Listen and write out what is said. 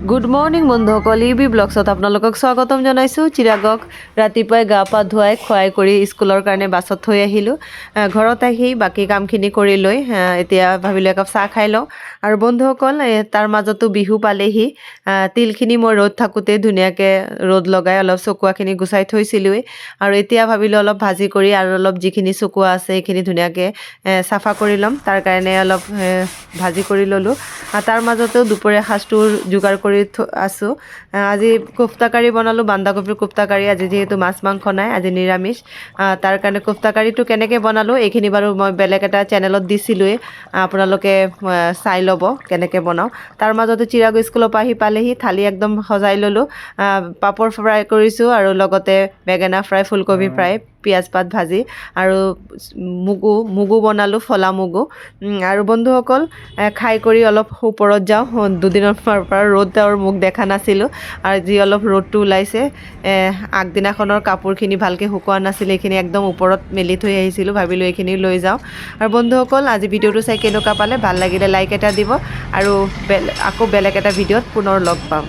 Good morning বন্ধুসকল ইবি ব্লগছত আপোনালোকক স্বাগতম জনাইছোঁ। চিৰাগক ৰাতিপুৱাই গা পা ধুৱাই খুৱাই কৰি স্কুলৰ কাৰণে বাছত থৈ আহিলোঁ। ঘৰত আহি বাকী কামখিনি কৰি লৈ এতিয়া ভাবিলোঁ একাপ চাহ খাই লওঁ। আৰু বন্ধুসকল তাৰ মাজতো বিহু পালেহি। তিলখিনি মই ৰ'দ থাকোঁতে ধুনীয়াকৈ ৰ'দ লগাই অলপ চকুৱাখিনি গুচাই থৈছিলোঁৱেই। আৰু এতিয়া ভাবিলোঁ অলপ ভাজি কৰি আৰু অলপ যিখিনি চকুৱা আছে সেইখিনি ধুনীয়াকৈ চাফা কৰি ল'ম। তাৰ কাৰণে অলপ ভাজি কৰি ল'লোঁ। তাৰ মাজতেও দুপৰীয়া সাঁজটোৰ যোগাৰ কৰি আছোঁ। আজি কোফতা কাৰী বনালোঁ, বন্ধাকবিৰ কোফতা কাৰী। আজি যিহেতু মাছ মাংস নাই, আজি নিৰামিষ। তাৰ কাৰণে কোফতা কাৰীটো কেনেকৈ বনালোঁ এইখিনি বাৰু মই বেলেগ এটা চেনেলত দিছিলোঁৱেই, আপোনালোকে চাই ল'ব কেনেকৈ বনাওঁ। তাৰ মাজতে চিৰাগ স্কুলৰ পৰা আহি পালেহি, থালি একদম সজাই ল'লোঁ। পাপৰ ফ্ৰাই কৰিছোঁ আৰু লগতে বেঙেনা ফ্ৰাই, ফুলকবি ফ্ৰাই, পিঁয়াজ পাত ভাজি আৰু মগু বনালোঁ, ফলা মগু। আৰু বন্ধুসকল খাই কৰি অলপ ওপৰত যাওঁ। দুদিনৰ পৰা ৰ'দৰ মুখ দেখা নাছিলোঁ, আৰু যি অলপ ৰ'দটো ওলাইছে, আগদিনাখনৰ কাপোৰখিনি ভালকৈ শুকোৱা নাছিলে, এইখিনি একদম ওপৰত মেলি থৈ আহিছিলোঁ। ভাবিলোঁ এইখিনি লৈ যাওঁ। আৰু বন্ধুসকল আজি ভিডিঅ'টো চাই কেনেকুৱা পালে, ভাল লাগিলে লাইক এটা দিব, আৰু আকৌ বেলেগ এটা ভিডিঅ'ত পুনৰ লগ পাম।